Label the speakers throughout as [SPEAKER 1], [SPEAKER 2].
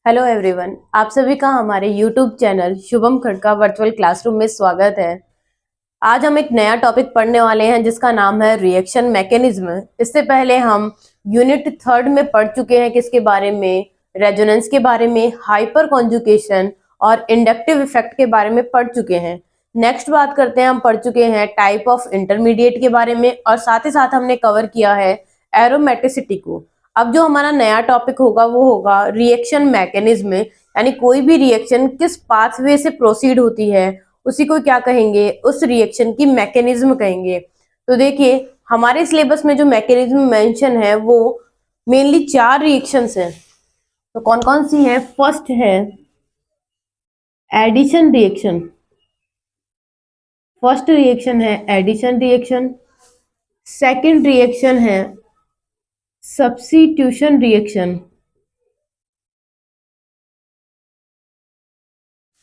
[SPEAKER 1] Hello everyone, आप सभी का हमारे YouTube channel Shubham Khadka virtual classroom में स्वागत है। आज हम एक नया टॉपिक पढ़ने वाले हैं जिसका नाम है रिएक्शन मैकेनिज्म। इससे पहले हम यूनिट थर्ड में पढ़ चुके हैं किसके बारे में, रेजोनेंस के बारे में, हाइपर कॉन्जुगेशन और इंडक्टिव इफेक्ट के बारे में पढ़ चुके हैं। नेक्स्ट बात करते हैं, हम पढ़ चुके हैं टाइप ऑफ इंटरमीडिएट के बारे में और साथ ही साथ हमने कवर किया है एरोमेटिसिटी को। अब जो हमारा नया टॉपिक होगा वो होगा रिएक्शन मैकेनिज्म, यानी कोई भी रिएक्शन किस पाथवे से प्रोसीड होती है उसी को क्या कहेंगे, उस रिएक्शन की मैकेनिज्म कहेंगे। तो देखिए, हमारे सिलेबस में जो मैकेनिज्म मेंशन है वो मेनली 4 रिएक्शंस हैं। तो कौन कौन सी है? फर्स्ट है एडिशन रिएक्शन। फर्स्ट रिएक्शन है एडिशन रिएक्शन। सेकंड रिएक्शन है सब्स्टिट्यूशन रिएक्शन।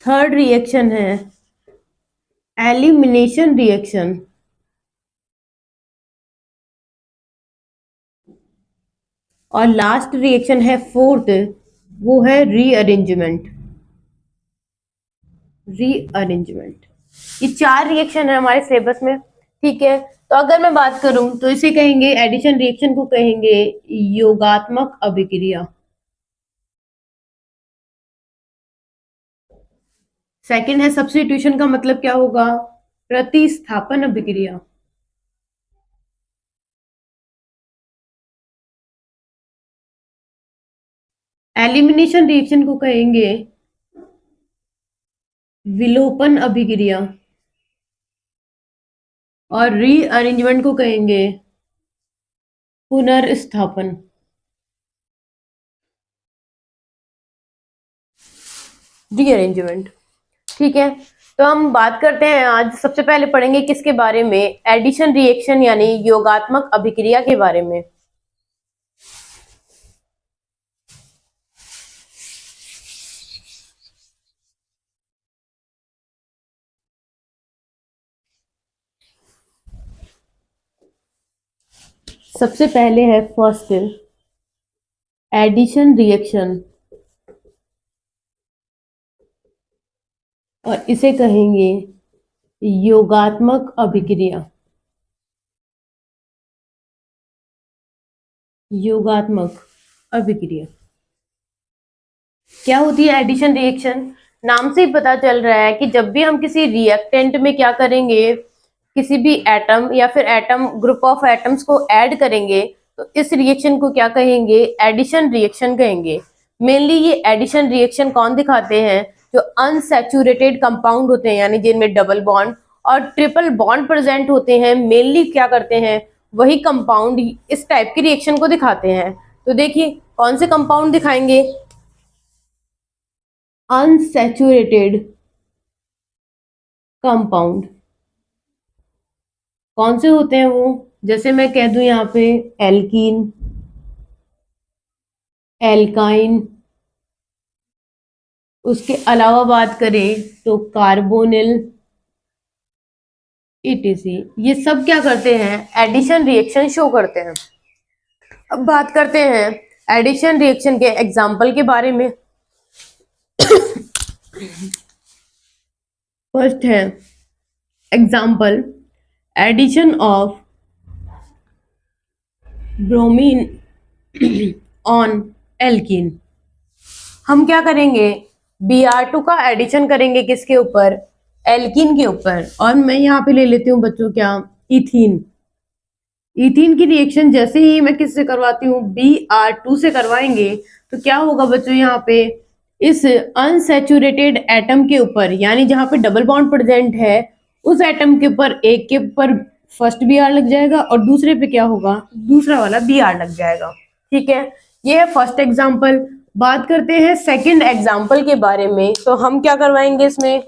[SPEAKER 1] थर्ड रिएक्शन है एलिमिनेशन रिएक्शन। और लास्ट रिएक्शन है फोर्थ, वो है रीअरेंजमेंट। ये 4 रिएक्शन है हमारे सिलेबस में, ठीक है। तो अगर मैं बात करूं तो इसे कहेंगे, एडिशन रिएक्शन को कहेंगे योगात्मक अभिक्रिया। सेकंड है सब्स्टिट्यूशन, का मतलब क्या होगा? प्रतिस्थापन अभिक्रिया। एलिमिनेशन रिएक्शन को कहेंगे विलोपन अभिक्रिया। और रीअरेंजमेंट को कहेंगे पुनर्स्थापन। रीअरेंजमेंट, ठीक है। तो हम बात करते हैं, आज सबसे पहले पढ़ेंगे किसके बारे में? एडिशन रिएक्शन यानी योगात्मक अभिक्रिया के बारे में। सबसे पहले है फर्स्ट एडिशन रिएक्शन, और इसे कहेंगे योगात्मक अभिक्रिया। योगात्मक अभिक्रिया क्या होती है? एडिशन रिएक्शन, नाम से ही पता चल रहा है कि जब भी हम किसी रिएक्टेंट में क्या करेंगे, किसी भी एटम या फिर एटम ग्रुप ऑफ एटम्स को ऐड करेंगे, तो इस रिएक्शन को क्या कहेंगे? एडिशन रिएक्शन कहेंगे। मेनली ये एडिशन रिएक्शन कौन दिखाते हैं? जो अनसैचुरेटेड कंपाउंड होते हैं, यानी जिनमें डबल बॉन्ड और ट्रिपल बॉन्ड प्रेजेंट होते हैं, मेनली क्या करते हैं, वही कंपाउंड इस टाइप की रिएक्शन को दिखाते हैं। तो देखिए, कौन से कंपाउंड दिखाएंगे? Unsaturated compound. कौन से होते हैं वो? जैसे मैं कह दूं यहाँ पे एल्कीन, एल्काइन। उसके अलावा बात करें तो कार्बोनिल, ईटीसी। ये सब क्या करते हैं? एडिशन रिएक्शन शो करते हैं। अब बात करते हैं एडिशन रिएक्शन के एग्जाम्पल के बारे में। फर्स्ट है example, addition of bromine on alkene. हम क्या करेंगे? Br2 का एडिशन करेंगे किसके ऊपर? एल्कीन के ऊपर। और मैं यहाँ पे ले लेती हूँ बच्चों क्या, इथीन। इथीन की रिएक्शन जैसे ही मैं किससे करवाती हूँ? Br2 से करवाएंगे तो क्या होगा बच्चों? यहाँ पे इस अनसैचुरेटेड एटम के ऊपर, यानी जहां पे डबल बॉन्ड प्रेजेंट है, उस एटम के ऊपर एक के ऊपर फर्स्ट Br लग जाएगा और दूसरे पे क्या होगा? दूसरा वाला Br लग जाएगा, ठीक है। ये है फर्स्ट एग्जाम्पल। बात करते हैं सेकंड एग्जाम्पल के बारे में। तो हम क्या करवाएंगे? इसमें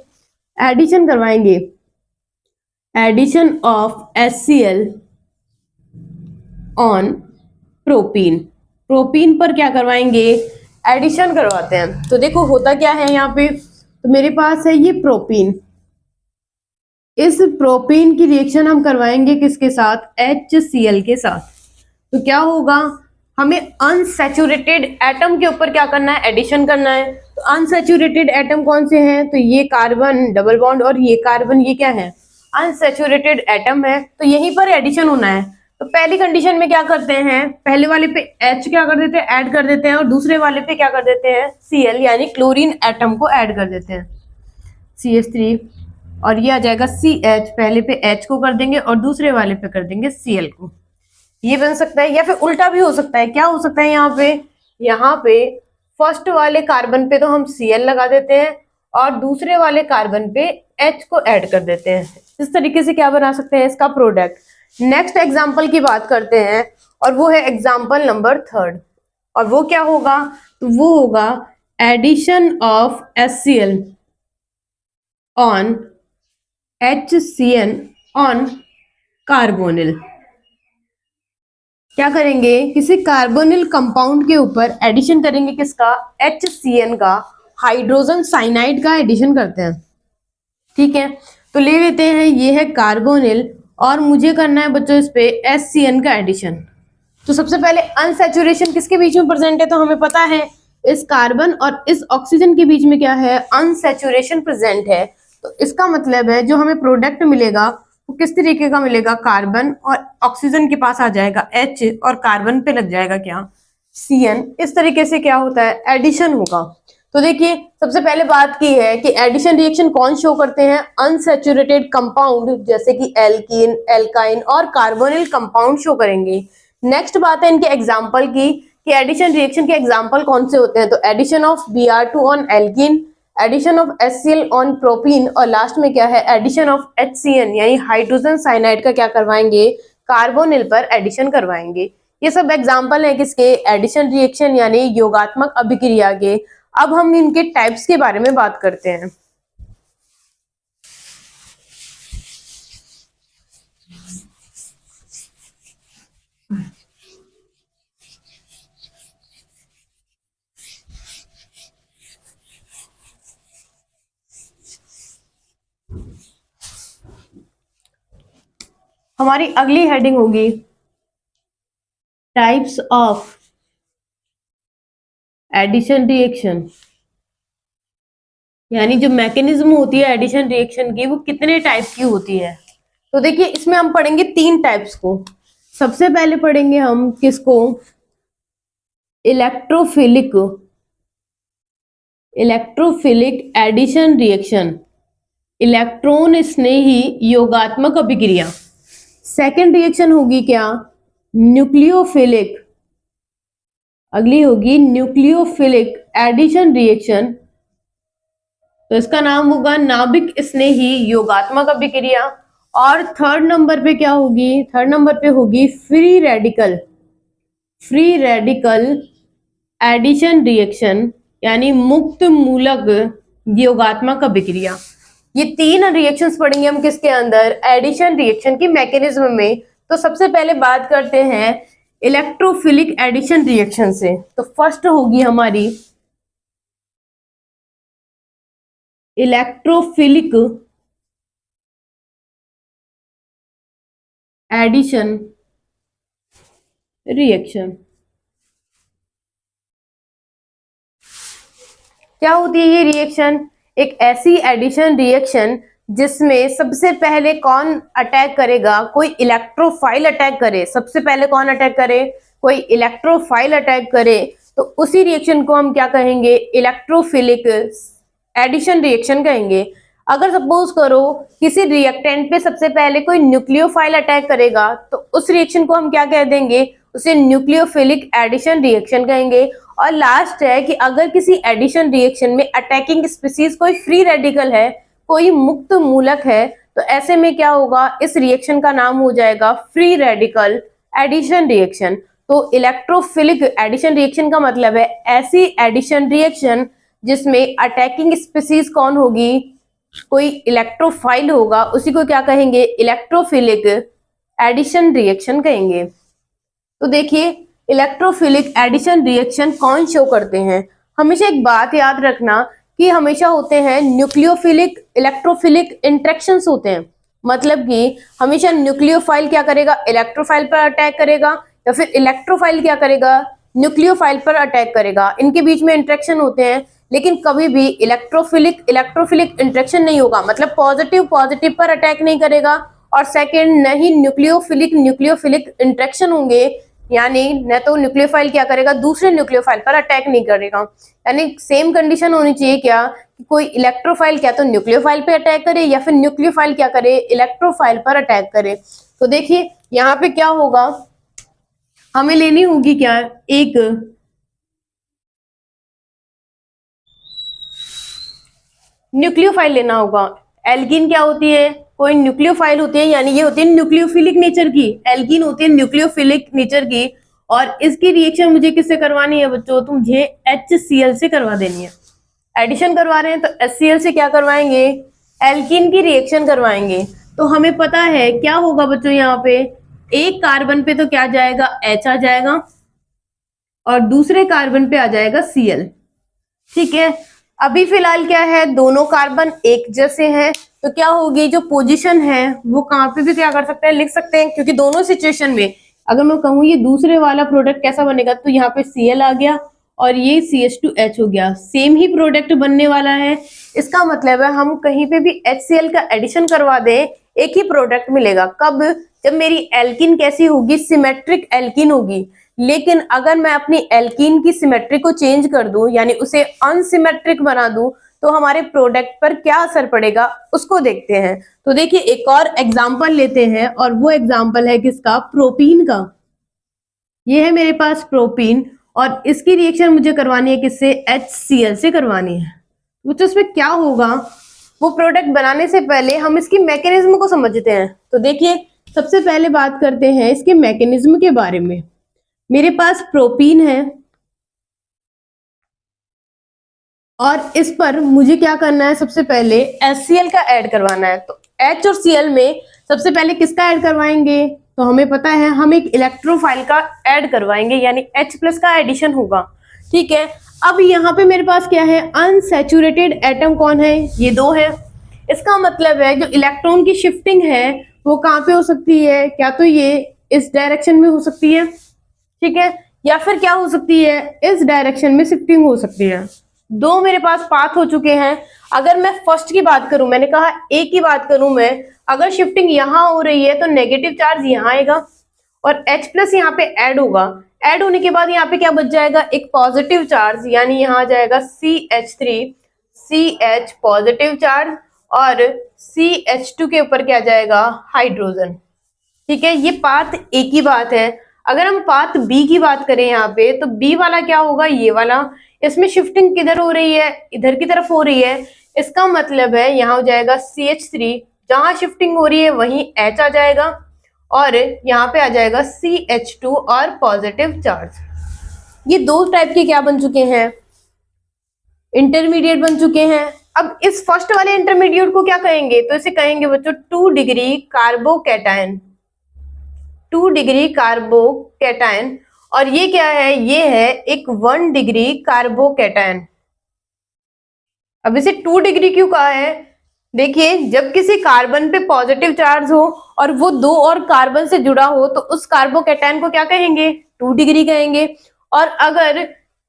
[SPEAKER 1] एडिशन करवाएंगे, addition of HCl on propene. Propene पर क्या करवाएंगे? एडिशन करवाते हैं। तो देखो होता क्या है यहाँ पे, तो मेरे पास है ये प्रोपीन। इस प्रोपीन की रिएक्शन हम करवाएंगे किसके साथ? HCl के साथ। तो क्या होगा? हमें अनसैचुरेटेड एटम के ऊपर क्या करना है, एडिशन करना है। तो अनसैचुरेटेड एटम कौन से हैं, तो ये कार्बन डबल बॉन्ड और ये कार्बन, ये क्या है, अनसैचुरेटेड एटम है, तो यहीं पर एडिशन होना है। तो पहली कंडीशन में क्या करते हैं, पहले वाले पे H क्या कर देते हैं, ऐड कर देते हैं, और दूसरे वाले पे क्या कर देते हैं, Cl यानी क्लोरीन एटम को ऐड कर देते हैं, CH3, और ये आ जाएगा CH, पहले पे H को कर देंगे और दूसरे वाले पे कर देंगे Cl को। ये बन सकता है, या फिर उल्टा भी हो सकता है। क्या हो सकता है, यहाँ पे फर्स्ट वाले कार्बन पे तो हम Cl लगा देते हैं और दूसरे वाले कार्बन पे H को ऐड कर देते हैं। इस तरीके से क्या बना सकते हैं, इसका प्रोडक्ट। नेक्स्ट एग्जाम्पल की बात करते हैं, और वो है एग्जाम्पल नंबर 3, और वो क्या होगा, तो वो होगा addition of HCl on HCN on carbonyl. क्या करेंगे, किसी कार्बोनिल कंपाउंड के ऊपर एडिशन करेंगे, किसका, HCN का, हाइड्रोजन साइनाइड का एडिशन करते हैं। ठीक है, तो ले लेते हैं, ये है कार्बोनिल और मुझे करना है बच्चों इस पे HCN का एडिशन। तो सबसे पहले अनसैचुरेशन किसके बीच में प्रेजेंट है, तो हमें पता है इस कार्बन और इस ऑक्सीजन के बीच में क्या है, अनसैचुरेशन प्रेजेंट है। तो इसका मतलब है जो हमें प्रोडक्ट मिलेगा वो किस तरीके का मिलेगा, कार्बन और ऑक्सीजन के पास आ जाएगा H और कार्बन पे लग जाएगा क्या, Cn। इस तरीके से क्या होता है, एडिशन होगा। तो देखिए सबसे पहले बात की है कि एडिशन रिएक्शन कौन शो करते हैं, अनसैचुरेटेड कंपाउंड जैसे कि एल्कीन, एल्काइन और कार्बोनिल कंपाउंड शो करेंगे। नेक्स्ट बात है इनके एग्जांपल की कि एडिशन रिएक्शन के एग्जांपल कौन से होते हैं, तो addition of Br2 on alkene, addition of HCl on propene, और लास्ट में क्या है, एडिशन ऑफ HCN यानी हाइड्रोजन साइनाइड का क्या करवाएंगे, कार्बोनिल पर एडिशन करवाएंगे। ये सब एग्जांपल है किसके, एडिशन रिएक्शन यानी योगात्मक अभिक्रिया के। अब हम इनके टाइप्स के बारे में बात करते हैं। हमारी अगली हेडिंग होगी टाइप्स ऑफ एडिशन रिएक्शन, यानी जो मैकेनिज्म होती है एडिशन रिएक्शन की वो कितने टाइप की होती है। तो देखिए इसमें हम पढ़ेंगे 3 टाइप्स को। सबसे पहले पढ़ेंगे हम किसको, इलेक्ट्रोफिलिक एडिशन रिएक्शन, इलेक्ट्रॉन स्नेही योगात्मक अभिक्रिया। सेकेंड रिएक्शन होगी क्या, न्यूक्लियोफिलिक, अगली होगी न्यूक्लियोफिलिक एडिशन रिएक्शन, तो इसका नाम होगा नाभिक स्नेही योगात्मक अभिक्रिया। और थर्ड नंबर पे क्या होगी, थर्ड नंबर पे होगी फ्री रेडिकल एडिशन रिएक्शन यानी मुक्त मूलक योगात्मक अभिक्रिया। ये 3 रिएक्शंस पढ़ेंगे हम किसके अंदर, एडिशन रिएक्शन की मैकेनिज्म में। तो सबसे पहले बात करते हैं इलेक्ट्रोफिलिक एडिशन रिएक्शन से। तो फर्स्ट होगी हमारी इलेक्ट्रोफिलिक एडिशन रिएक्शन। क्या होती है ये रिएक्शन, एक ऐसी एडिशन रिएक्शन जिसमें सबसे पहले कौन अटैक करेगा, कोई इलेक्ट्रोफाइल अटैक करे। सबसे पहले कौन अटैक करे, कोई इलेक्ट्रोफाइल अटैक करे, तो उसी रिएक्शन को हम क्या कहेंगे, इलेक्ट्रोफिलिक एडिशन रिएक्शन कहेंगे। अगर सपोज करो किसी रिएक्टेंट पे सबसे पहले कोई न्यूक्लियोफाइल अटैक करेगा तो उस रिएक्शन को हम क्या कह देंगे, उसे न्यूक्लियोफिलिक एडिशन रिएक्शन कहेंगे। और लास्ट है कि अगर किसी एडिशन रिएक्शन में अटैकिंग स्पीसीज कोई फ्री रेडिकल है, कोई मुक्त मूलक है, तो ऐसे में क्या होगा, इस रिएक्शन का नाम हो जाएगा फ्री रेडिकल एडिशन रिएक्शन। तो इलेक्ट्रोफिलिक एडिशन रिएक्शन का मतलब है ऐसी एडिशन रिएक्शन जिसमें अटैकिंग स्पीसीज कौन होगी, कोई इलेक्ट्रोफाइल होगा, उसी को क्या कहेंगे, इलेक्ट्रोफिलिक एडिशन रिएक्शन कहेंगे। तो देखिए इलेक्ट्रोफिलिक एडिशन रिएक्शन कौन शो करते हैं। हमेशा एक बात याद रखना कि हमेशा होते हैं न्यूक्लियोफिलिक इलेक्ट्रोफिलिक इंटरेक्शंस होते हैं। मतलब कि हमेशा न्यूक्लियोफाइल क्या करेगा, इलेक्ट्रोफाइल पर अटैक करेगा, या फिर इलेक्ट्रोफाइल क्या करेगा, न्यूक्लियोफाइल पर अटैक करेगा। इनके बीच में इंटरेक्शन होते हैं, लेकिन कभी भी इलेक्ट्रोफिलिक इंटरेक्शन नहीं होगा, मतलब पॉजिटिव पॉजिटिव पर अटैक नहीं करेगा। और सेकंड, नहीं न्यूक्लियोफिलिक इंटरेक्शन होंगे, यानी न तो न्यूक्लियोफाइल क्या करेगा, दूसरे न्यूक्लियोफाइल पर अटैक नहीं करेगा। यानी सेम कंडीशन होनी चाहिए क्या, कि कोई इलेक्ट्रोफाइल क्या तो न्यूक्लियोफाइल पे अटैक करे, या फिर न्यूक्लियोफाइल क्या करे, इलेक्ट्रोफाइल पर अटैक करे। तो देखिए यहाँ पे क्या होगा, हमें लेनी होगी क्या, एक न्यूक्लियोफाइल लेना होगा। एल्कीन क्या होती है, कोई न्यूक्लियोफाइल होती है, यानी ये होती है न्यूक्लियोफिलिक नेचर की। एल्कीन होती है न्यूक्लियोफिलिक नेचर की, और इसकी रिएक्शन मुझे किससे करवानी है बच्चों, तो मुझे HCl से करवा देनी है। एडिशन करवा रहे हैं तो HCl से क्या करवाएंगे, एल्कीन की रिएक्शन करवाएंगे। तो हमें पता है क्या होगा बच्चों, यहाँ पे एक कार्बन पे तो क्या जाएगा, H आ जाएगा, और दूसरे कार्बन पे आ जाएगा Cl। ठीक है, अभी फिलहाल क्या है, दोनों कार्बन एक जैसे हैं, तो क्या होगी, जो पोजीशन है वो कहाँ पे भी क्या कर सकते हैं, लिख सकते हैं। क्योंकि दोनों सिचुएशन में अगर मैं कहूँ ये दूसरे वाला प्रोडक्ट कैसा बनेगा, तो यहाँ पे Cl आ गया और ये CH2H हो गया, सेम ही प्रोडक्ट बनने वाला है। इसका मतलब है हम कहीं पे भी HCl का एडिशन करवा दें, एक ही प्रोडक्ट मिलेगा। कब, जब मेरी एल्कीन कैसी होगी, सिमेट्रिक एल्कीन होगी। लेकिन अगर मैं अपनी एल्कीन की सिमेट्री को चेंज कर दूं, यानी उसे अनसिमेट्रिक बना दूं, तो हमारे प्रोडक्ट पर क्या असर पड़ेगा उसको देखते हैं। तो देखिए एक और एग्जांपल लेते हैं, और वो एग्जांपल है किसका, प्रोपीन का। ये है मेरे पास प्रोपीन, और इसकी रिएक्शन मुझे करवानी है किससे, HCl से करवानी है। तो इसमें क्या होगा, वो प्रोडक्ट बनाने से पहले हम इसकी मैकेनिज्म को समझते हैं। तो देखिए सबसे पहले बात करते हैं इसके मैकेनिज्म के बारे में। मेरे पास प्रोपीन है, और इस पर मुझे क्या करना है, सबसे पहले HCl का ऐड करवाना है। तो H और Cl में सबसे पहले किसका ऐड करवाएंगे, तो हमें पता है हम एक इलेक्ट्रोफाइल का ऐड करवाएंगे, यानी H+ का एडिशन होगा। ठीक है, अब यहाँ पे मेरे पास क्या है, अनसैचुरेटेड एटम कौन है, ये दो है। इसका मतलब है जो इलेक्ट्रॉन की शिफ्टिंग है वो कहाँ पे हो सकती है, क्या तो ये इस डायरेक्शन में हो सकती है, ठीक है, या फिर क्या हो सकती है, इस डायरेक्शन में शिफ्टिंग हो सकती है। दो मेरे पास पाथ हो चुके हैं। अगर मैं फर्स्ट की बात करूं, मैंने कहा ए की बात करूं मैं, अगर शिफ्टिंग यहां हो रही है तो नेगेटिव चार्ज यहां आएगा और H+ यहाँ पे ऐड होगा। ऐड होने के बाद यहाँ पे क्या बच जाएगा, एक पॉजिटिव चार्ज, यानी यहाँ आ जाएगा CH3, CH पॉजिटिव चार्ज, और CH2 के ऊपर क्या जाएगा, हाइड्रोजन। ठीक है, ये पाथ ए की बात है। अगर हम पाथ बी की बात करें यहाँ पे, तो बी वाला क्या होगा, ये वाला, इसमें शिफ्टिंग किधर हो रही है, इधर की तरफ हो रही है। इसका मतलब है यहाँ हो जाएगा CH3, जहां शिफ्टिंग हो रही है वहीं H आ जाएगा, और यहाँ पे आ जाएगा CH2 और पॉजिटिव चार्ज। ये दो टाइप के क्या बन चुके हैं, इंटरमीडिएट बन चुके हैं। अब इस फर्स्ट वाले इंटरमीडिएट को क्या कहेंगे, तो इसे कहेंगे बच्चों 2 डिग्री कार्बोकैटायन, 2 डिग्री कार्बोकैटायन। और ये क्या है, ये है एक 1 डिग्री कार्बोकैटायन। अब इसे 2 डिग्री क्यों कहा है, देखिए जब किसी कार्बन पे पॉजिटिव चार्ज हो और वो दो और कार्बन से जुड़ा हो तो उस कार्बोकैटायन को क्या कहेंगे, 2 डिग्री कहेंगे। और अगर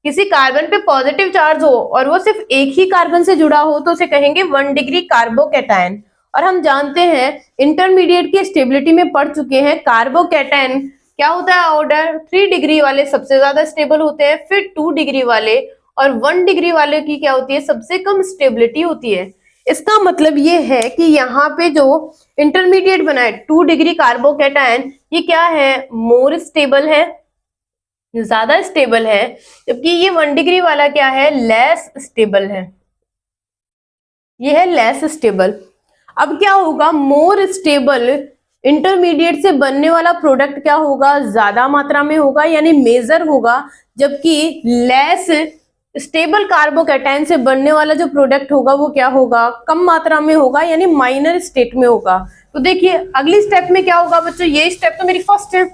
[SPEAKER 1] किसी कार्बन पे पॉजिटिव चार्ज हो और वो सिर्फ एक ही कार्बन से जुड़ा हो तो उसे कहेंगे 1 डिग्री कार्बोकैटायन। और हम जानते हैं इंटरमीडिएट की स्टेबिलिटी में पढ़ चुके हैं, कार्बोकैटायन क्या होता है, ऑर्डर 3 डिग्री वाले सबसे ज्यादा स्टेबल होते हैं, फिर 2 डिग्री वाले, और 1 डिग्री वाले की क्या होती है, सबसे कम स्टेबिलिटी होती है। इसका मतलब ये है कि यहाँ पे जो इंटरमीडिएट बना है 2 डिग्री कार्बोकैटायन, ये क्या है, मोर स्टेबल है, ज्यादा स्टेबल है, जबकि ये 1 डिग्री वाला क्या है, लेस स्टेबल है, ये है लेस स्टेबल। अब क्या होगा, मोर स्टेबल इंटरमीडिएट से बनने वाला प्रोडक्ट क्या होगा, ज्यादा मात्रा में होगा, यानी मेजर होगा, जबकि लेस स्टेबल कार्बोकैटायन से बनने वाला जो प्रोडक्ट होगा वो क्या होगा, कम मात्रा में होगा, यानी माइनर स्टेट में होगा। तो देखिए अगली स्टेप में क्या होगा बच्चों, ये स्टेप तो मेरी फर्स्ट है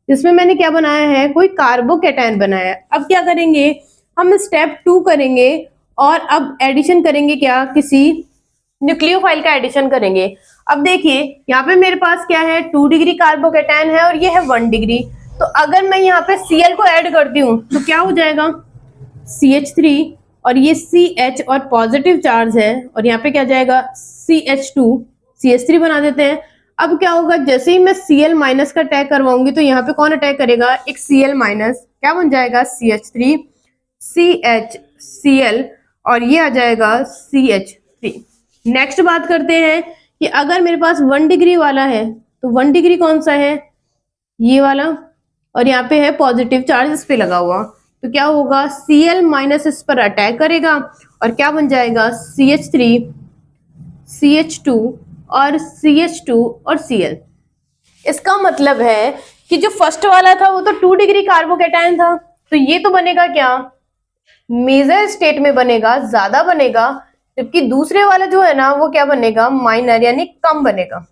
[SPEAKER 1] जिसमें मैंने क्या बनाया है, कोई कार्बोकैटायन बनाया है। अब क्या करेंगे, हम स्टेप 2 करेंगे और अब एडिशन करेंगे क्या, किसी न्यूक्लियोफाइल का एडिशन करेंगे। अब देखिए यहाँ पे मेरे पास क्या है, 2 डिग्री कार्बोकैटायन है और ये है 1 डिग्री। तो अगर मैं यहाँ पे Cl को ऐड करती हूँ तो क्या हो जाएगा, CH3 और ये CH और पॉजिटिव चार्ज है, और यहाँ पे क्या जाएगा CH2, CH3 बना देते हैं। अब क्या होगा, जैसे ही मैं Cl माइनस का अटैक करवाऊंगी तो यहाँ पे कौन अटैक करेगा, एक Cl माइनस, क्या बन जाएगा CH3 CH Cl, और ये आ जाएगा CH3। नेक्स्ट बात करते हैं कि अगर मेरे पास 1 डिग्री वाला है तो 1 डिग्री कौन सा है, ये वाला, और यहाँ पे है पॉजिटिव चार्ज इस पे लगा हुआ, तो क्या होगा Cl माइनस इस पर अटैक करेगा और क्या बन जाएगा CH3 CH2 और CH2 और Cl। इसका मतलब है कि जो फर्स्ट वाला था वो तो 2 डिग्री कार्बोकैटायन था, तो ये तो बनेगा क्या, मेजर स्टेट में बनेगा, ज्यादा बनेगा, जबकि दूसरे वाला जो है ना वो क्या बनेगा, माइनर, यानी कम बनेगा,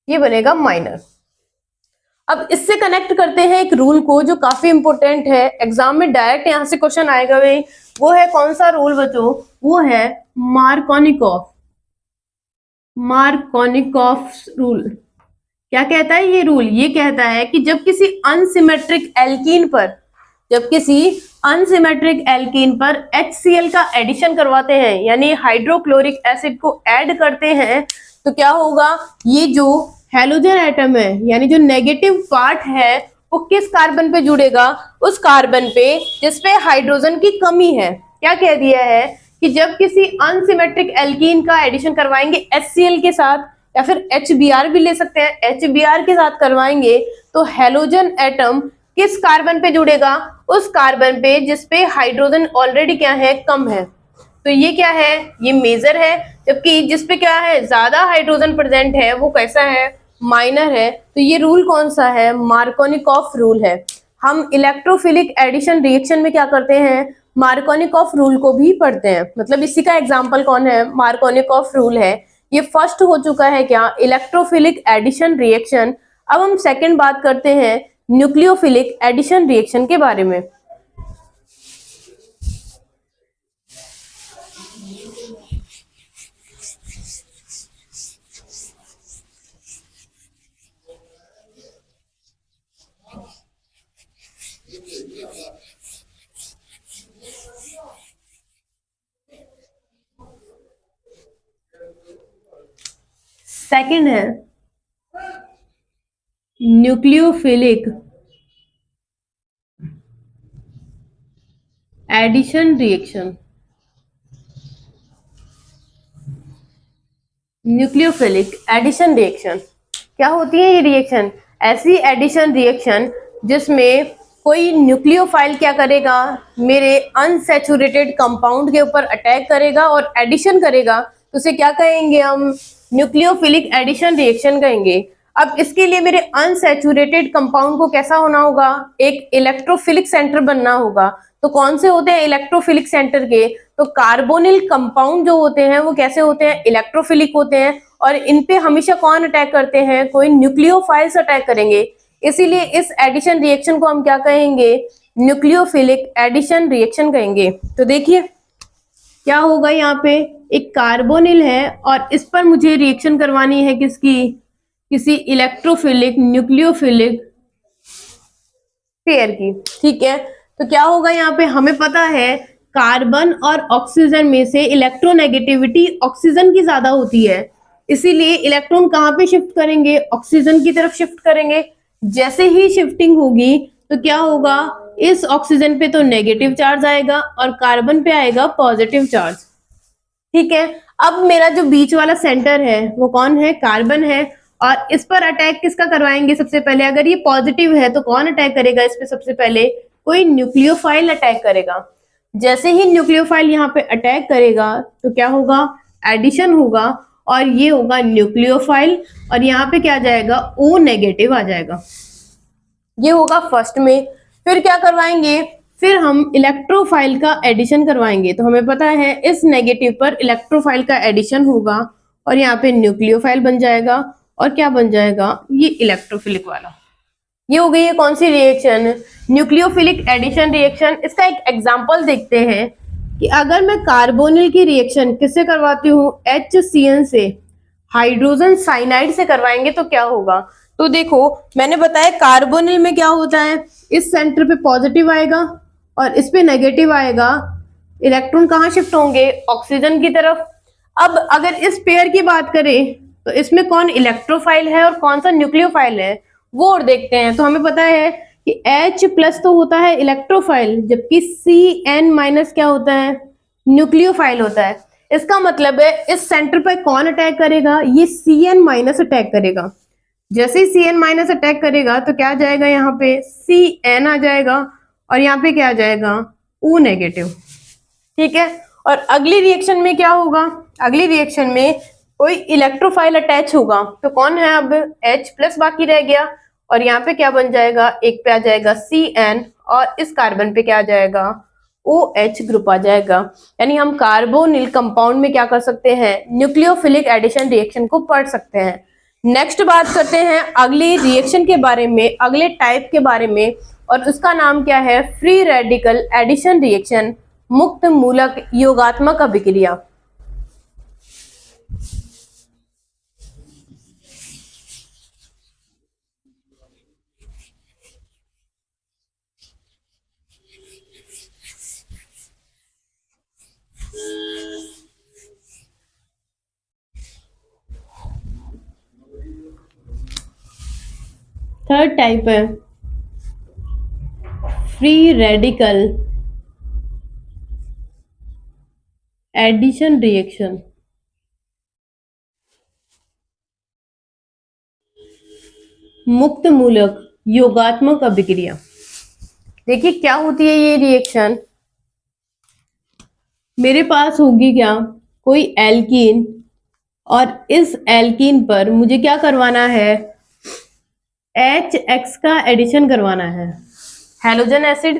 [SPEAKER 1] ये बनेगा माइनर। अब इससे कनेक्ट करते हैं एक रूल को जो काफी इंपॉर्टेंट है, एग्जाम में डायरेक्ट यहां से क्वेश्चन आएगा भाई, वो है कौन सा रूल बच्चों, वो है मार्कोनिकॉफ, मार्कोनिकॉफ रूल। क्या कहता है ये रूल, ये कहता है कि जब किसी अनसिमेट्रिक एल्कीन पर, जब किसी अनसिमेट्रिक एल्कीन पर HCl का एडिशन करवाते हैं, यानी हाइड्रोक्लोरिक एसिड को ऐड करते हैं, तो क्या होगा, ये जो हैलोजन एटम है, यानी जो नेगेटिव पार्ट है, वो किस कार्बन पे जुड़ेगा, उस कार्बन पे जिसपे हाइड्रोजन की कमी है। क्या कह दिया है कि जब किसी अनसिमेट्रिक एल्कीन का एडिशन करवाएंगे HCl के साथ, या फिर HBr भी ले सकते हैं, HBr के साथ करवाएंगे, तो हैलोजन एटम किस कार्बन पे जुड़ेगा, उस कार्बन पे जिसपे हाइड्रोजन ऑलरेडी क्या है, कम है। तो ये क्या है, ये मेजर है, जबकि जिसपे क्या है, ज्यादा हाइड्रोजन प्रेजेंट है, वो कैसा है, माइनर है। तो ये रूल कौन सा है, मार्कोनिकॉफ रूल है। हम इलेक्ट्रोफिलिक एडिशन रिएक्शन में क्या करते हैं, मार्कोनिकॉफ रूल को भी पढ़ते हैं, मतलब इसी का एग्जाम्पल कौन है, मार्कोनिकॉफ रूल है। ये फर्स्ट हो चुका है क्या, इलेक्ट्रोफिलिक एडिशन रिएक्शन। अब हम सेकंड बात करते हैं न्यूक्लियोफिलिक एडिशन रिएक्शन के बारे में। सेकंड है nucleophilic addition reaction. Nucleophilic addition reaction क्या होती है, ये रिएक्शन ऐसी एडिशन रिएक्शन जिसमें कोई न्यूक्लियोफाइल क्या करेगा, मेरे अनसैचुरेटेड कंपाउंड के ऊपर अटैक करेगा और एडिशन करेगा, तो उसे क्या कहेंगे हम, न्यूक्लियोफिलिक एडिशन रिएक्शन कहेंगे। अब इसके लिए मेरे अनसैचुरेटेड कंपाउंड को कैसा होना होगा, एक इलेक्ट्रोफिलिक सेंटर बनना होगा। तो कौन से होते हैं इलेक्ट्रोफिलिक सेंटर के, तो कार्बोनिल कंपाउंड जो होते हैं वो कैसे होते हैं, इलेक्ट्रोफिलिक होते हैं, और इन पे हमेशा कौन अटैक करते हैं, कोई न्यूक्लियोफाइल्स अटैक करेंगे। इसीलिए इस एडिशन रिएक्शन को हम क्या कहेंगे, न्यूक्लियोफिलिक एडिशन रिएक्शन कहेंगे। तो देखिए क्या होगा, यहाँ पे एक कार्बोनिल है और इस पर मुझे रिएक्शन करवानी है किसकी, किसी इलेक्ट्रोफिलिक न्यूक्लियोफिलिक पेयर की, ठीक है। तो क्या होगा, यहाँ पे हमें पता है कार्बन और ऑक्सीजन में से इलेक्ट्रोनेगेटिविटी ऑक्सीजन की ज्यादा होती है, इसीलिए इलेक्ट्रॉन कहाँ पे शिफ्ट करेंगे, ऑक्सीजन की तरफ शिफ्ट करेंगे। जैसे ही शिफ्टिंग होगी तो क्या होगा, इस ऑक्सीजन पे तो नेगेटिव चार्ज आएगा और कार्बन पे आएगा पॉजिटिव चार्ज, ठीक है। अब मेरा जो बीच वाला सेंटर है वो कौन है, कार्बन है, और इस पर अटैक किसका करवाएंगे सबसे पहले, अगर ये पॉजिटिव है तो कौन अटैक करेगा इस पे सबसे पहले, कोई न्यूक्लियोफाइल अटैक करेगा। जैसे ही न्यूक्लियोफाइल यहाँ पे अटैक करेगा तो क्या होगा, एडिशन होगा, और ये होगा न्यूक्लियोफाइल, और यहाँ पे क्या आ जाएगा, O नेगेटिव आ जाएगा, ये होगा फर्स्ट में। फिर क्या करवाएंगे, फिर हम इलेक्ट्रोफाइल का एडिशन करवाएंगे। तो हमें पता है इस नेगेटिव पर इलेक्ट्रोफाइल का एडिशन होगा और यहाँ पे न्यूक्लियोफाइल बन जाएगा, और क्या बन जाएगा, ये इलेक्ट्रोफिलिक वाला। ये हो गई है कौन सी रिएक्शन, न्यूक्लियोफिलिक एडिशन रिएक्शन। इसका एक एग्जांपल देखते हैं कि अगर मैं कार्बोनिल की रिएक्शन किससे करवाती हूँ, HCN से, हाइड्रोजन साइनाइड से करवाएंगे तो क्या होगा। तो देखो मैंने बताया कार्बोनिल में क्या होता है, इस सेंटर पे पॉजिटिव आएगा और इस पे नेगेटिव आएगा, इलेक्ट्रॉन कहाँ शिफ्ट होंगे, ऑक्सीजन की तरफ। अब अगर इस पेयर की बात करें तो इसमें कौन इलेक्ट्रोफाइल है और कौन सा न्यूक्लियोफाइल है वो और देखते हैं। तो हमें पता है कि H+ तो होता है इलेक्ट्रोफाइल, जबकि Cn- क्या होता है, न्यूक्लियोफाइल होता है। इसका मतलब है इस सेंटर पर कौन अटैक करेगा, ये Cn- अटैक करेगा। जैसे ही Cn- अटैक करेगा तो क्या आ जाएगा, यहाँ पे Cn आ जाएगा और यहाँ पे क्या आ जाएगा, O-। ठीक है। और अगली रिएक्शन में क्या होगा, अगली रिएक्शन में कोई इलेक्ट्रोफाइल अटैच होगा, तो कौन है अब H+ बाकी रह गया और यहाँ पे क्या बन जाएगा, एक पे आ जाएगा Cn और इस कार्बन पे क्या आ जाएगा, OH ग्रुप आ जाएगा। यानी हम कार्बोनिल कंपाउंड में क्या कर सकते हैं, न्यूक्लियोफिलिक एडिशन रिएक्शन को पढ़ सकते हैं। नेक्स्ट बात करते हैं अगली रिएक्शन के बारे में, अगले टाइप के बारे में, और उसका नाम क्या है, फ्री रेडिकल एडिशन रिएक्शन, मुक्त मूलक योगात्मक अभिक्रिया। थर्ड टाइप है फ्री रेडिकल एडिशन रिएक्शन। मुक्त मूलक योगात्मक अभिक्रिया। देखिए क्या होती है ये रिएक्शन, मेरे पास होगी क्या, कोई एल्कीन, और इस एल्कीन पर मुझे क्या करवाना है, HX का एडिशन करवाना है। हैलोजन एसिड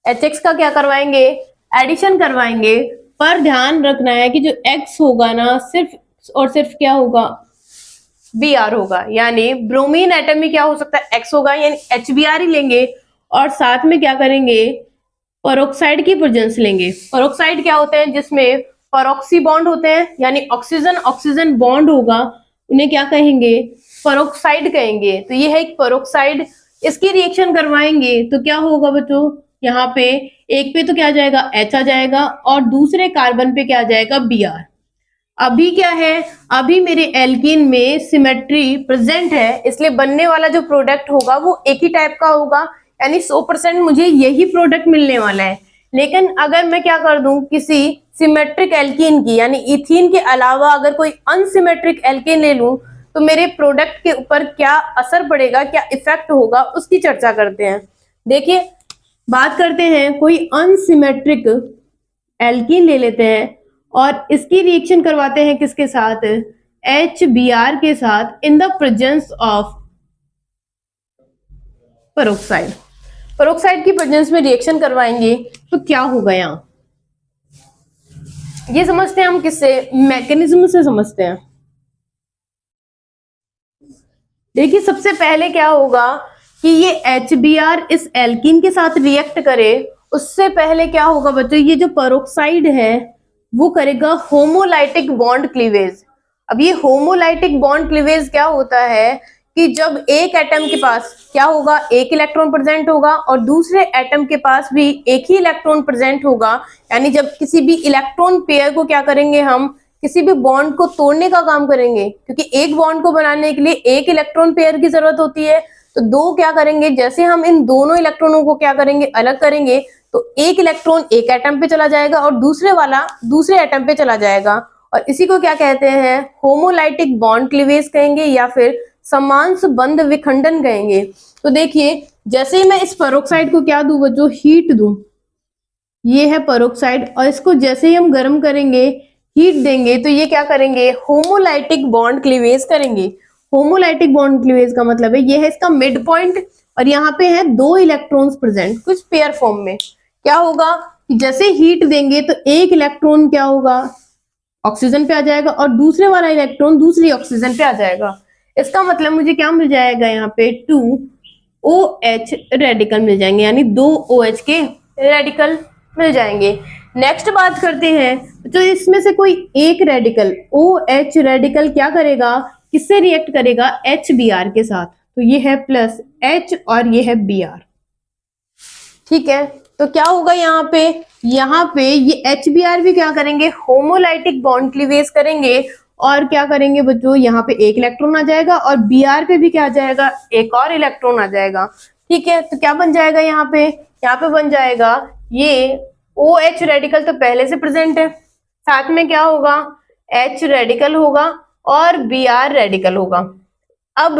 [SPEAKER 1] HX का क्या करवाएंगे, एडिशन करवाएंगे। पर ध्यान रखना है कि जो X होगा ना, सिर्फ और सिर्फ क्या होगा, Br होगा। यानी ब्रोमीन एटम में क्या हो सकता है, X होगा, यानी HBr ही लेंगे। और साथ में क्या करेंगे, पेरोक्साइड की प्रेजेंस लेंगे। पेरोक्साइड क्या होते हैं, जिसमें पेरोक्सी बॉन्ड होते हैं, यानी ऑक्सीजन ऑक्सीजन बॉन्ड होगा, उन्हें क्या कहेंगे, पेरोक्साइड कहेंगे। तो ये है एक पेरोक्साइड, इसकी रिएक्शन करवाएंगे तो क्या होगा बच्चों, यहाँ पे एक पे तो क्या आ जाएगा, H आ जाएगा और दूसरे कार्बन पे क्या आ जाएगा, Br। अभी क्या है, अभी मेरे एल्कीन में सिमेट्री प्रेजेंट है, इसलिए बनने वाला जो प्रोडक्ट होगा वो एक ही टाइप का होगा, यानी 100% मुझे यही प्रोडक्ट मिलने वाला है। लेकिन अगर मैं क्या कर दूं, किसी सिमेट्रिक एल्कीन की, यानी इथीन के अलावा अगर कोई अनसिमेट्रिक एल्कीन ले लूं, तो मेरे प्रोडक्ट के ऊपर क्या असर पड़ेगा, क्या इफेक्ट होगा, उसकी चर्चा करते हैं। देखिए बात करते हैं, कोई अनसिमेट्रिक एल्कीन ले लेते हैं और इसकी रिएक्शन करवाते हैं किसके साथ, HBr के साथ, in the presence of peroxide. Peroxide की प्रेजेंस में रिएक्शन करवाएंगे तो क्या होगा, यहाँ ये समझते हैं हम किससे, मैकेनिज्म से समझते हैं। देखिए सबसे पहले क्या होगा कि ये HBr इस एल्कीन के साथ रिएक्ट करे, उससे पहले क्या होगा बच्चों, ये जो पेरोक्साइड है वो करेगा होमोलाइटिक बॉन्ड क्लीवेज। अब ये होमोलाइटिक बॉन्ड क्लीवेज क्या होता है कि जब एक एटम के पास क्या होगा, एक इलेक्ट्रॉन प्रेजेंट होगा और दूसरे एटम के पास भी एक ही इलेक्ट्रॉन प्रेजेंट होगा, यानी जब किसी भी इलेक्ट्रॉन पेयर को क्या करेंगे, हम किसी भी बॉन्ड को तोड़ने का काम करेंगे, क्योंकि एक बॉन्ड को बनाने के लिए एक इलेक्ट्रॉन पेयर की जरूरत होती है। तो दो क्या करेंगे, जैसे हम इन दोनों इलेक्ट्रॉनों को क्या करेंगे, अलग करेंगे, तो एक इलेक्ट्रॉन एक एटम पे चला जाएगा और दूसरे वाला दूसरे एटम पे चला जाएगा, और इसी को क्या कहते हैं, होमोलाइटिक बॉन्ड क्लीवेज कहेंगे या फिर समांश बंध विखंडन कहेंगे। तो देखिए जैसे ही मैं इस पेरोक्साइड को क्या दूं बच्चों, हीट दूं, ये है पेरोक्साइड, और इसको जैसे ही हम गर्म करेंगे, हीट देंगे, तो ये क्या करेंगे, होमोलाइटिक बॉन्ड क्लीवेज करेंगे। होमोलाइटिक बॉन्ड क्लीवेज का मतलब है ये है इसका मिड पॉइंट, और यहाँ पे है दो इलेक्ट्रॉन्स प्रेजेंट कुछ पेयर फॉर्म में। क्या होगा, जैसे हीट देंगे तो एक इलेक्ट्रॉन क्या होगा, ऑक्सीजन पे आ जाएगा और दूसरे वाला इलेक्ट्रॉन दूसरी ऑक्सीजन पे आ जाएगा। इसका मतलब मुझे क्या मिल जाएगा, यहाँ पे 2OH रेडिकल मिल जाएंगे, यानी 2 OH के रेडिकल मिल जाएंगे। नेक्स्ट बात करते हैं, तो इसमें से कोई एक रेडिकल OH रेडिकल क्या करेगा, किससे रिएक्ट करेगा, HBr के साथ। तो ये है प्लस H और ये है Br। ठीक है, तो क्या होगा यहाँ पे ये HBr भी क्या करेंगे, होमोलाइटिक बॉन्ड क्लीवेज करेंगे और क्या करेंगे बच्चों, यहाँ पे एक इलेक्ट्रॉन आ जाएगा और Br पे भी क्या आ जाएगा, एक और इलेक्ट्रॉन आ जाएगा। ठीक है, तो क्या बन जाएगा यहाँ पे बन जाएगा ये OH रेडिकल तो पहले से प्रेजेंट है, साथ में क्या होगा, H रेडिकल होगा और Br रेडिकल होगा। अब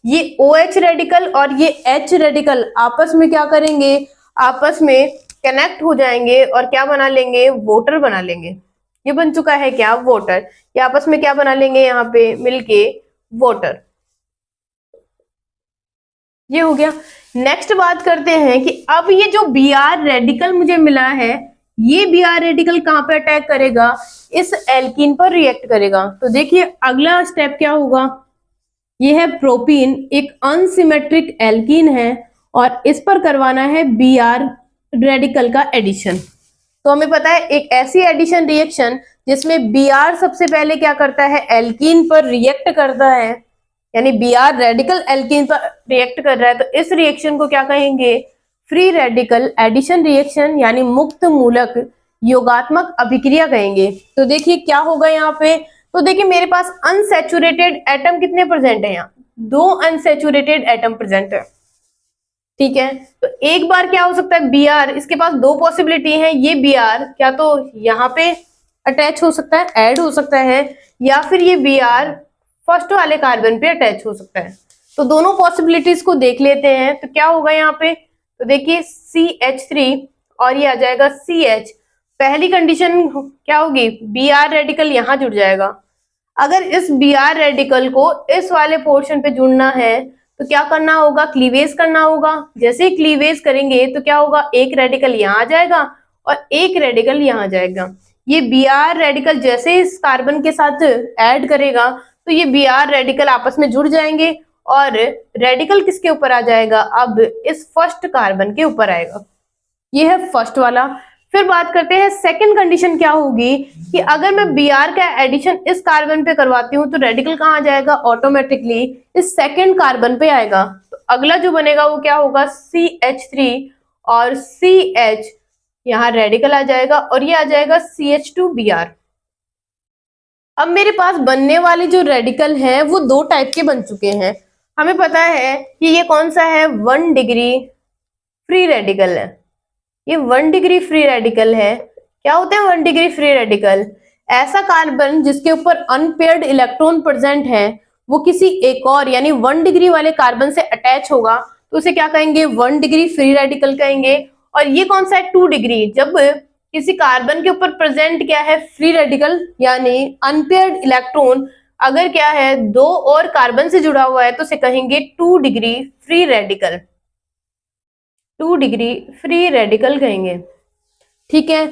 [SPEAKER 1] ये OH रेडिकल और ये H रेडिकल आपस में क्या करेंगे, आपस में कनेक्ट हो जाएंगे और क्या बना लेंगे, वोटर बना लेंगे। ये बन चुका है क्या, वोटर। ये आपस में क्या बना लेंगे, यहाँ पे मिलके वोटर। ये हो गया। नेक्स्ट बात करते हैं कि अब ये जो Br रेडिकल मुझे मिला है, ये Br रेडिकल कहाँ पे अटैक करेगा, इस एल्कीन पर रिएक्ट करेगा। तो देखिए अगला स्टेप क्या होगा, ये है प्रोपीन, एक अनसिमेट्रिक एल्कीन है और इस पर करवाना है Br रेडिकल का एडिशन। तो हमें पता है एक ऐसी एडिशन रिएक्शन जिसमें Br सबसे पहले क्या करता है, एल्कीन पर रिएक्ट करता है, यानी Br रेडिकल एल्कीन पर रिएक्ट कर रहा है, तो इस रिएक्शन को क्या कहेंगे, फ्री रेडिकल एडिशन रिएक्शन, यानी मुक्त मूलक योगात्मक अभिक्रिया कहेंगे। तो देखिए क्या होगा यहाँ पे, तो देखिए मेरे पास अनसैचुरेटेड एटम कितने प्रेजेंट है, यहाँ 2 अनसैचुरेटेड एटम प्रेजेंट है। ठीक है, तो एक बार क्या हो सकता है, Br, इसके पास 2 पॉसिबिलिटी है, ये Br क्या तो यहाँ पे अटैच हो सकता है, ऐड हो सकता है, या फिर ये Br फर्स्ट वाले कार्बन पे अटैच हो सकता है। तो दोनों पॉसिबिलिटीज को देख लेते हैं। तो क्या होगा यहाँ पे, तो देखिए CH3 और ये आ जाएगा CH। पहली कंडीशन क्या होगी, Br रेडिकल यहाँ जुड़ जाएगा। अगर इस Br रेडिकल को इस वाले पोर्शन पे जुड़ना है तो क्या करना होगा, क्लीवेज करना होगा। जैसे ही क्लीवेज करेंगे तो क्या होगा, एक रेडिकल यहाँ आ जाएगा और एक रेडिकल यहाँ आ जाएगा। ये Br रेडिकल जैसे इस कार्बन के साथ ऐड करेगा तो ये Br रेडिकल आपस में जुड़ जाएंगे और रेडिकल किसके ऊपर आ जाएगा, अब इस फर्स्ट कार्बन के ऊपर आएगा। ये है फर्स्ट वाला। फिर बात करते हैं सेकंड कंडीशन क्या होगी, कि अगर मैं Br का एडिशन इस कार्बन पे करवाती हूँ तो रेडिकल कहाँ आ जाएगा, ऑटोमेटिकली इस सेकंड कार्बन पे आएगा। तो अगला जो बनेगा वो क्या होगा, CH3 और CH, यहाँ रेडिकल आ जाएगा और ये आ जाएगा CH2Br। अब मेरे पास बनने वाले जो रेडिकल हैं वो 2 टाइप के बन चुके हैं। हमें पता है कि ये कौन सा है, 1 डिग्री फ्री रेडिकल है। ये 1 डिग्री फ्री रेडिकल है। क्या होते हैं 1 डिग्री फ्री रेडिकल, ऐसा कार्बन जिसके ऊपर अनपेयर्ड इलेक्ट्रॉन प्रेजेंट है, वो किसी एक और यानी 1 डिग्री वाले कार्बन से अटैच होगा तो उसे क्या कहेंगे, 1 डिग्री फ्री रेडिकल कहेंगे। और ये कौन सा है, 2 डिग्री, जब किसी कार्बन के ऊपर प्रेजेंट क्या है, फ्री रेडिकल यानी अनपेयर्ड इलेक्ट्रॉन अगर क्या है 2 और कार्बन से जुड़ा हुआ है तो उसे कहेंगे 2 degree free radical, 2 degree free radical कहेंगे। ठीक है,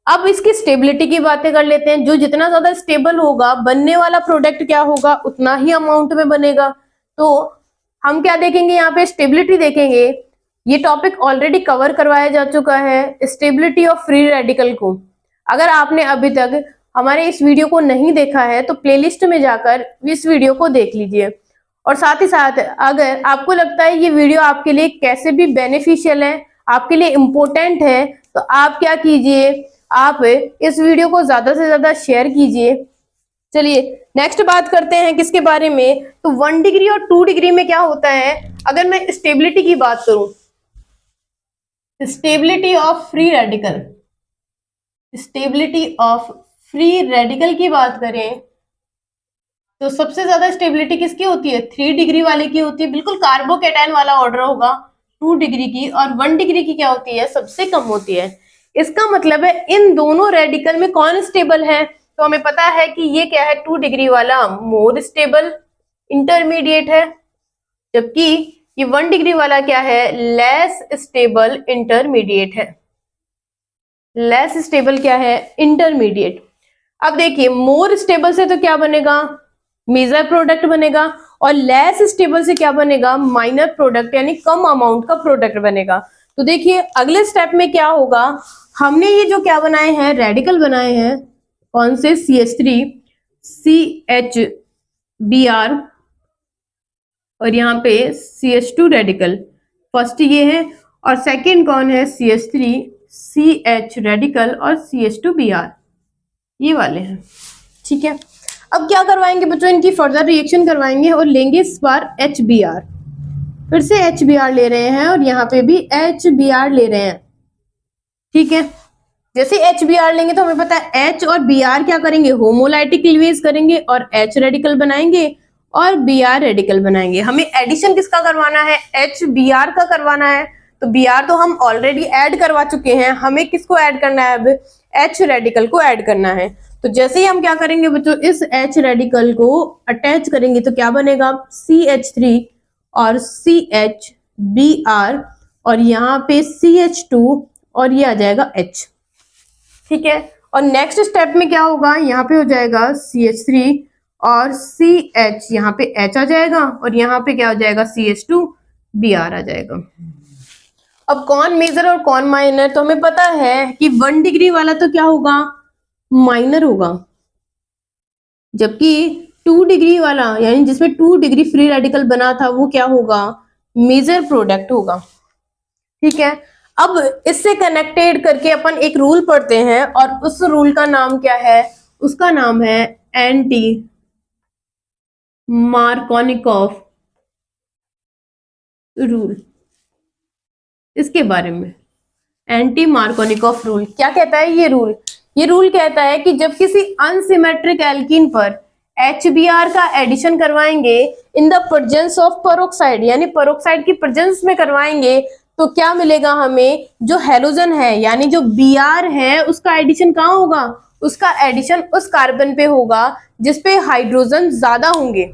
[SPEAKER 1] अब इसकी स्टेबिलिटी की बातें कर लेते हैं। जो जितना ज्यादा स्टेबल होगा बनने वाला प्रोडक्ट क्या होगा, उतना ही अमाउंट में बनेगा। तो हम क्या देखेंगे, यहाँ पे स्टेबिलिटी देखेंगे। ये टॉपिक ऑलरेडी कवर करवाया जा चुका है, स्टेबिलिटी ऑफ फ्री रेडिकल को। अगर आपने अभी तक हमारे इस वीडियो को नहीं देखा है तो प्लेलिस्ट में जाकर इस वीडियो को देख लीजिए। और साथ ही साथ अगर आपको लगता है ये वीडियो आपके लिए कैसे भी बेनिफिशियल है, आपके लिए इम्पोर्टेंट है, तो आप क्या कीजिए, आप इस वीडियो को ज्यादा से ज्यादा शेयर कीजिए। चलिए नेक्स्ट बात करते हैं किसके बारे में, तो 1 डिग्री और 2 डिग्री में क्या होता है। अगर मैं स्टेबिलिटी की बात करूं, stability of free radical, stability of free radical की बात करें तो सबसे ज्यादा स्टेबिलिटी किसकी होती है, 3 डिग्री वाले की होती है, बिल्कुल कार्बोकेटायन वाला ऑर्डर होगा 2 डिग्री की। और 1 डिग्री की क्या होती है, सबसे कम होती है। इसका मतलब है इन दोनों रेडिकल में कौन स्टेबल है, तो हमें पता है कि ये क्या है, 2 डिग्री वाला मोर स्टेबल इंटरमीडिएट है, जबकि ये 1 डिग्री वाला क्या है, लेस स्टेबल इंटरमीडिएट है। लेस स्टेबल क्या है, इंटरमीडिएट। अब देखिए मोर स्टेबल से तो क्या बनेगा, मेजर प्रोडक्ट बनेगा, और लेस स्टेबल से क्या बनेगा, माइनर प्रोडक्ट यानी कम अमाउंट का प्रोडक्ट बनेगा। तो देखिए अगले स्टेप में क्या होगा, हमने ये जो क्या बनाए हैं, रेडिकल बनाए हैं, कौन से, CH3 CHBr और यहाँ पे CH2 रेडिकल, फर्स्ट ये है, और सेकेंड कौन है, CH3 CH रेडिकल और CH2Br, ये वाले हैं। ठीक है, अब क्या करवाएंगे बच्चों, इनकी फर्दर रिएक्शन करवाएंगे और लेंगे इस बार HBr, फिर से HBr ले रहे हैं और यहाँ पे भी HBr ले रहे हैं। ठीक है, जैसे HBr लेंगे तो हमें पता है H और Br क्या करेंगे, होमोलाइटिक क्लीवेज करेंगे और H रेडिकल बनाएंगे और Br रेडिकल बनाएंगे। हमें एडिशन किसका करवाना है, HBr का करवाना है, तो Br तो हम ऑलरेडी ऐड करवा चुके हैं, हमें किसको ऐड करना है, अब H रेडिकल को ऐड करना है। तो जैसे ही हम क्या करेंगे बच्चों, इस H रेडिकल को अटैच करेंगे तो क्या बनेगा, CH3 और CHBr और यहाँ पे CH2 और ये आ जाएगा H। ठीक है, और नेक्स्ट स्टेप में क्या होगा, यहाँ पे हो जाएगा CH3 और CH, यहाँ पे H आ जाएगा और यहाँ पे क्या हो जाएगा, CH2Br आ जाएगा। अब कौन मेजर और कौन माइनर, तो हमें पता है कि 1 डिग्री वाला तो क्या होगा, माइनर होगा, जबकि 2 डिग्री वाला यानी जिसमें 2 डिग्री फ्री रेडिकल बना था वो क्या होगा, मेजर प्रोडक्ट होगा। ठीक है, अब इससे कनेक्टेड करके अपन एक रूल पढ़ते हैं और उस रूल का नाम क्या है, उसका नाम है एंटी मार्कोनिकॉफ रूल। इसके बारे में एंटी मार्कोनिकॉफ रूल क्या कहता है, ये रूल कहता है कि जब किसी अनसिमेट्रिक एल्कीन पर HBr का एडिशन करवाएंगे in the presence of peroxide, यानी पेरोक्साइड की प्रेजेंस में करवाएंगे, तो क्या मिलेगा हमें, जो हैलोजन है यानी जो Br है उसका एडिशन कहाँ होगा, उसका एडिशन उस कार्बन पे होगा जिसपे हाइड्रोजन ज्यादा होंगे।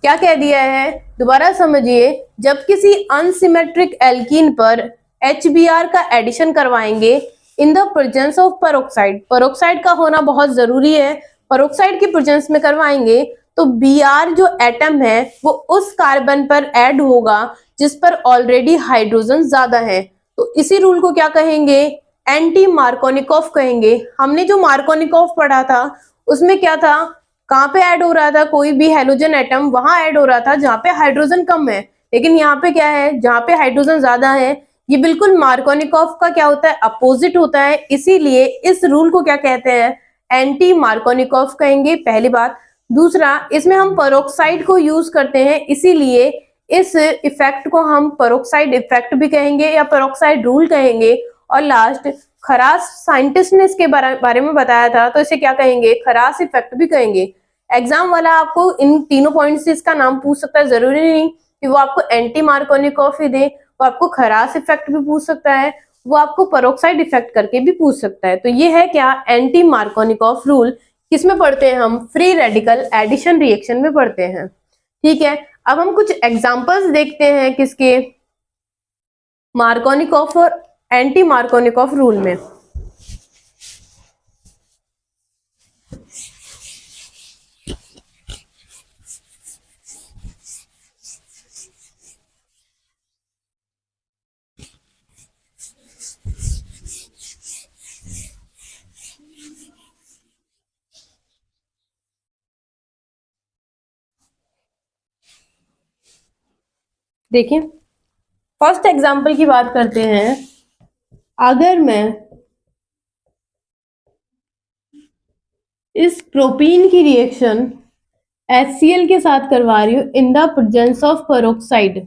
[SPEAKER 1] क्या कह दिया है, दोबारा समझिए, जब किसी अनसिमेट्रिक एल्कीन पर HBr का एडिशन करवाएंगे in the presence of peroxide, peroxide का होना बहुत जरूरी है, पेरोक्साइड की प्रेजेंस में करवाएंगे तो Br जो एटम है वो उस कार्बन पर ऐड होगा जिस पर ऑलरेडी हाइड्रोजन ज्यादा है। तो इसी रूल को क्या कहेंगे, एंटी मार्कोनिकॉफ कहेंगे। हमने जो मार्कोनिकॉफ पढ़ा था उसमें क्या था, कहाँ पे ऐड हो रहा था, कोई भी हैलोजन एटम वहां ऐड हो रहा था जहाँ पे हाइड्रोजन कम है, लेकिन यहाँ पे क्या है, जहाँ पे हाइड्रोजन ज्यादा है। ये बिल्कुल मार्कोनिकॉफ का क्या होता है, अपोजिट होता है, इसीलिए इस रूल को क्या कहते हैं, एंटी मार्कोनिकॉफ कहेंगे, पहली बात। दूसरा, इसमें हम पेरोक्साइड को यूज करते हैं, इसीलिए इस इफेक्ट को हम पेरोक्साइड इफेक्ट भी कहेंगे या पेरोक्साइड रूल कहेंगे। और लास्ट, खरास साइंटिस्ट ने इसके बारे में बताया था तो इसे क्या कहेंगे, खरास इफेक्ट भी कहेंगे। एग्जाम वाला आपको इन तीनों पॉइंट से इसका नाम पूछ सकता है, जरूरी नहीं कि वो आपको एंटी मार्कोनिकॉफ ही दे, वो आपको खरास इफेक्ट भी पूछ सकता है, वो आपको पेरोक्साइड इफेक्ट करके भी पूछ सकता है। तो ये है क्या, एंटी मार्कोनिकॉफ रूल। किसमें पढ़ते हैं हम, फ्री रेडिकल एडिशन रिएक्शन में पढ़ते हैं। ठीक है, अब हम कुछ एग्जांपल्स देखते हैं किसके, मार्कोनिकॉफ और एंटी मार्कोनिकॉफ रूल में। देखिए, फर्स्ट एग्जांपल की बात करते हैं। अगर मैं इस प्रोपीन की रिएक्शन HCl के साथ करवा रही हूं in the presence of peroxide,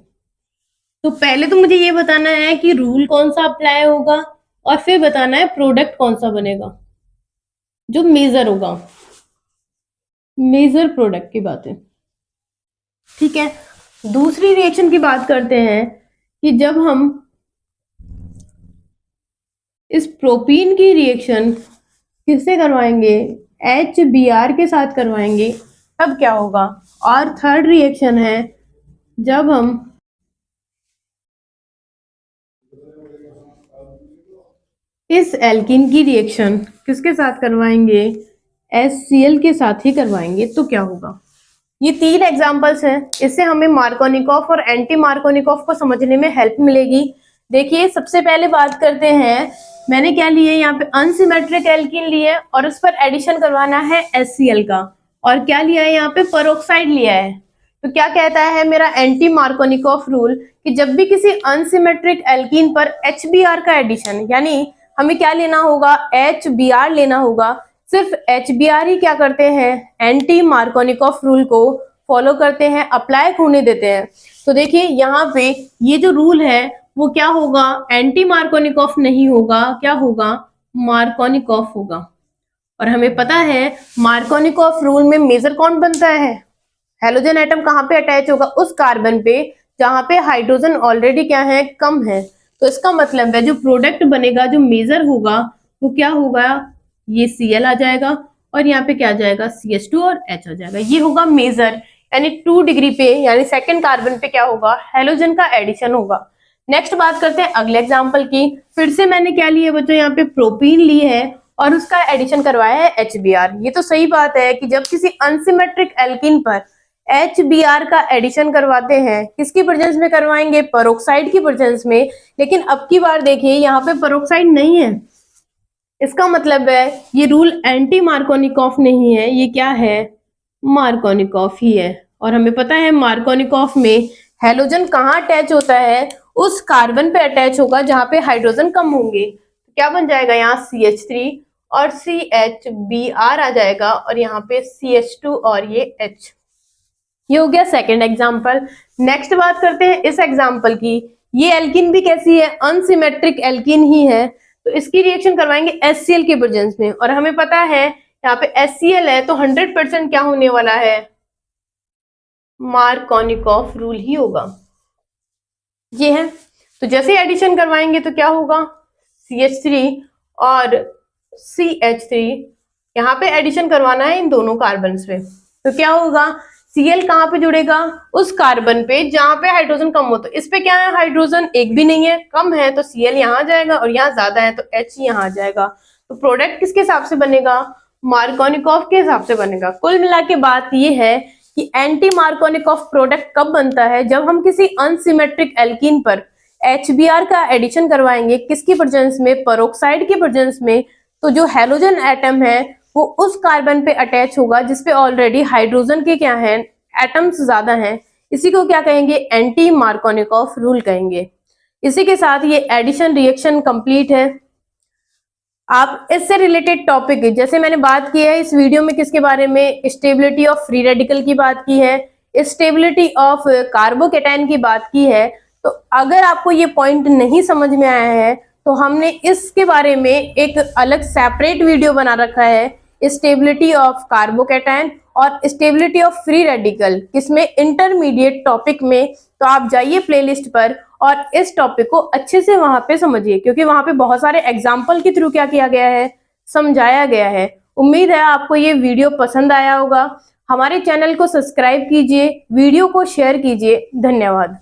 [SPEAKER 1] तो पहले तो मुझे ये बताना है कि रूल कौन सा अप्लाई होगा और फिर बताना है प्रोडक्ट कौन सा बनेगा जो मेजर होगा, मेजर प्रोडक्ट की बात है। ठीक है, दूसरी रिएक्शन की बात करते हैं कि जब हम इस प्रोपीन की रिएक्शन किससे करवाएंगे, HBr के साथ करवाएंगे, तब क्या होगा। और थर्ड रिएक्शन है जब हम इस एल्कीन की रिएक्शन किसके साथ करवाएंगे, HCl के साथ ही करवाएंगे, तो क्या होगा। ये तीन एग्जांपल्स हैं, इससे हमें मार्कोनिकॉफ और एंटी मार्कोनिकॉफ को समझने में हेल्प मिलेगी। देखिए, सबसे पहले बात करते हैं, मैंने क्या लिए, यहाँ पे अनसिमेट्रिक एल्कीन लिए और उस पर एडिशन करवाना है HCl का, और क्या लिया है, यहाँ पे पेरोक्साइड लिया है। तो क्या कहता है मेरा एंटी मार्कोनिकॉफ रूल कि जब भी किसी अनसिमेट्रिक एल्कीन पर HBr का एडिशन, यानी हमें क्या लेना होगा, HBr लेना होगा, सिर्फ HBr ही क्या करते हैं, एंटी मार्कोनिकॉफ रूल को फॉलो करते हैं, अप्लाई होने देते हैं। तो देखिए यहाँ पे ये जो रूल है वो क्या होगा, एंटी मार्कोनिकॉफ नहीं होगा, क्या होगा, मार्कोनिकॉफ होगा। और हमें पता है मार्कोनिकॉफ रूल में मेजर कौन बनता है, हेलोजन एटम कहाँ पे अटैच होगा, उस कार्बन पे जहां पे हाइड्रोजन ऑलरेडी क्या है, कम है। तो इसका मतलब है जो प्रोडक्ट बनेगा, जो मेजर होगा वो क्या होगा, ये Cl आ जाएगा और यहाँ पे क्या आ जाएगा, CH2 और H आ जाएगा। ये होगा मेजर, यानी 2 डिग्री पे, यानी सेकंड कार्बन पे क्या होगा, हेलोजन का एडिशन होगा। नेक्स्ट बात करते हैं अगले एग्जाम्पल की। फिर से मैंने क्या लिया बच्चों, यहाँ पे प्रोपीन ली है और उसका एडिशन करवाया है HBr। ये तो सही बात है कि जब किसी अनसिमेट्रिक एल्कीन पर HBr का एडिशन करवाते हैं, किसकी प्रेजेंस में करवाएंगे, पेरोक्साइड की प्रेजेंस में। लेकिन अब की बार देखिए यहाँ पे पेरोक्साइड नहीं है, इसका मतलब है ये रूल एंटी मार्कोनिकॉफ नहीं है, ये क्या है, मार्कोनिकॉफ ही है। और हमें पता है मार्कोनिकॉफ में हेलोजन कहाँ अटैच होता है, उस कार्बन पे अटैच होगा जहां पे हाइड्रोजन कम होंगे। क्या बन जाएगा, यहाँ CH3 और CHBr आ जाएगा और यहाँ पे CH2 और ये H। ये हो गया सेकेंड एग्जाम्पल। नेक्स्ट बात करते हैं इस एग्जाम्पल की। ये एल्कीन भी कैसी है, अनसिमेट्रिक एल्कीन ही है। तो इसकी रिएक्शन करवाएंगे HCl के प्रेजेंस में, और हमें पता है यहाँ पे HCl है तो 100% क्या होने वाला है, मार्कोनिकॉफ रूल ही होगा। ये है, तो जैसे एडिशन करवाएंगे तो क्या होगा, CH3 और CH3, यहाँ पे एडिशन करवाना है इन दोनों कार्बन पे। तो क्या होगा, Cl कहाँ पे जुड़ेगा, उस कार्बन पे जहां पे हाइड्रोजन कम हो। तो इस पे क्या है, हाइड्रोजन एक भी नहीं है, कम है, तो Cl यहाँ आ जाएगा और यहाँ ज्यादा है तो H यहाँ आ जाएगा। तो प्रोडक्ट किसके हिसाब से बनेगा, मार्कोनिकॉफ के हिसाब से बनेगा। कुल मिला के बात ये है कि एंटी मार्कोनिकॉफ प्रोडक्ट कब बनता है, जब हम किसी अनसिमेट्रिक एल्कीन पर HBr का एडिशन करवाएंगे, किसकी प्रेजेंस में, पेरोक्साइड की प्रेजेंस में। तो जो हेलोजन एटम है वो उस कार्बन पे अटैच होगा जिसपे ऑलरेडी हाइड्रोजन के क्या है, एटम्स ज्यादा हैं। इसी को क्या कहेंगे, एंटी मार्कोनिकॉफ रूल कहेंगे। इसी के साथ ये एडिशन रिएक्शन कंप्लीट है। आप इससे रिलेटेड टॉपिक, जैसे मैंने बात की है इस वीडियो में किसके बारे में, स्टेबिलिटी ऑफ फ्री रेडिकल की बात की है, स्टेबिलिटी ऑफ कार्बोकेटाइन की बात की है। तो अगर आपको ये पॉइंट नहीं समझ में आया है तो हमने इसके बारे में एक अलग सेपरेट वीडियो बना रखा है, स्टेबिलिटी ऑफ कार्बोकेटाइन और स्टेबिलिटी ऑफ फ्री रेडिकल, किसमें, इंटरमीडिएट टॉपिक में। तो आप जाइए प्लेलिस्ट पर और इस टॉपिक को अच्छे से वहां पे समझिए, क्योंकि वहां पे बहुत सारे एग्जाम्पल के थ्रू क्या किया गया है, समझाया गया है। उम्मीद है आपको ये वीडियो पसंद आया होगा। हमारे चैनल को सब्सक्राइब कीजिए, वीडियो को शेयर कीजिए। धन्यवाद।